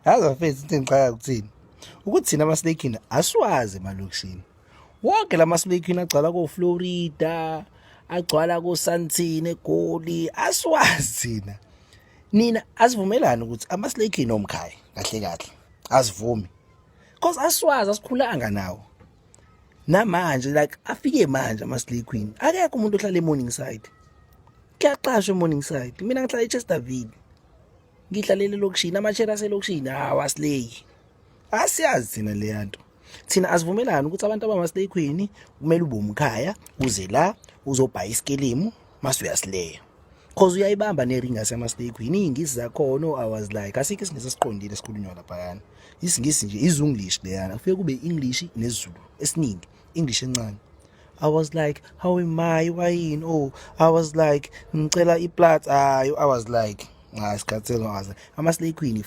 Yazi mfethu into engiqala ukuthini ukuthi thina amaSlakini asiwazi emalokishini. Wonke lamaSlakini agcwala koFlorida, agcwala koSandton eGoli, asiwazi thina. Nina asivumelani ukuthi amaSlakini omkhaya kahle kahle. Asivumi. Because asiwazi asikhulanga nawo. Namanje like afike manje amaSlakini. Akekho umuntu ohlala eMorningside. Kuyaqashwa eMorningside. Mina ngihlala eChesterville. Ngihlalele lokishini amachera aselokishini awaslay. Asiyazi thina le yanto. Thina asivumelani ukuthi abantu abamaSlakini kumele ube umkhaya uze la uzobhaya isikelimu mase uyasileya. Because uyayibamba neringa semaSlakini ingisi zakhona I was like asikho isingisi siqondile esikhulunywa lapha yana. Isingisi nje izunglish leyana kufike kube English nesizulu esiningi English encane. I was like how am I wayini oh I was like ngicela iplats I was like isikhathelo ngaze amaSlakini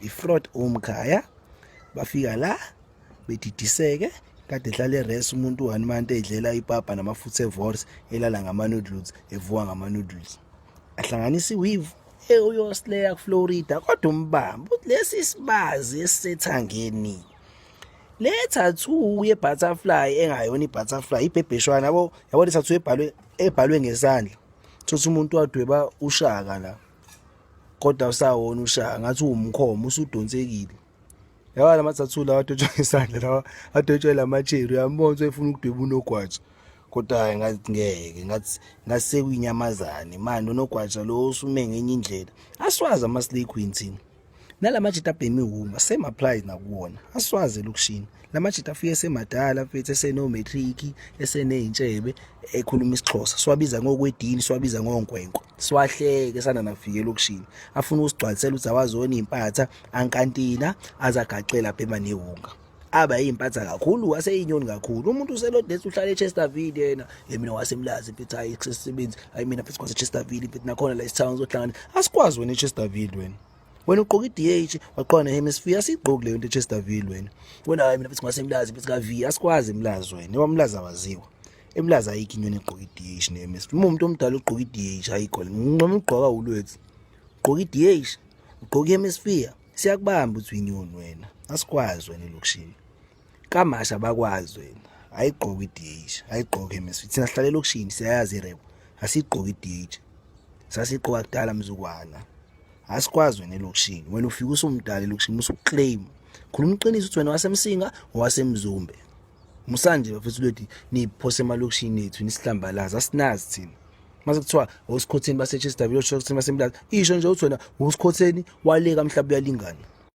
ifraud umkhaya bafika la bedidiseke kade ehlale res umuntu 1 month edlela ipapa namafutha evors elala ngama noodles evuka ngama noodles ahlanganisa iweave uyosleya kuFlorida kodwa umbamba uthi lesi sibazi esithangeni letha 2 ye butterfly engayona ibutterfly ibhebheshwana yabo letha 2 ebhalwe ngesandla thothi umuntu wadweba ushaka la kodwa usawona ushaka ngathi umkhomo usudonsekile yaba lamathathu la wadotshwa ngesandla la wadotshwa lamacheri uyambona efuna ukudweba unogwaja kodwa hayi ngathi ngeke ngathi ngasekuyinyamazane manje unogwaja lo usume ngenye indlela asiwazi amaSlakini thina nalamajita abhemi huma same applies nakuwona asiwazi lokishini lamajita afike semadala mfethu eseno matric eseneyintshebe ekhuluma isiXhosa siwabiza ngokwedini siwabiza ngonkwenkwe siwahleke sana nafike lokishini afuna usigcwalisela ukuthi awazona impatha ankantina azagaqela phema nehunga aba yimpatha kakhulu aseyinyoni kakhulu umuntu uselodesi uhlala eChesterville yena mina wasemlazi mfethu hayi isebenzi hayi mina mfethu kwaseChesterville mfethu nakhona la isithown zohlangana asikwazi wena eChesterville wena ugqoka iDH waqhona Hemisphere sigqoki leyo into eChesterville wena hayi mina mfethu ngasemlazi mfethu ka V asikwazi emlazi wena ewamlazi awaziwa emlazi ayikho inyoni egqoka iDH neHemisphere umuntu omdala ugqoka iDH ayikho ngicela ugqoka ulwethu ugqoka iDH ugqoka iHemisphere siyakubamba uthi inyoni wena asikwazi wena lokishini kamasha bakwazi wena ayigqoka iDH ayigqoka iHemisphere thina sihlale lokishini siyayazi irep asigqoka iDH sasiqoka kudala mzukwana asikwazi wena lokishini wena ufika usumdala lokishini usuclaim khuluma iqiniso uthi wena wasemsinga wasemzumbe musanje bafethu lethi niphose emalokishini ethu nisihlambalaza asinazi thina mase kuthiwa usikhotheni baseChesterville usikhotheni basemlazi isho nje uthi wena usikhotheni waleka mhlawumbe uyalingana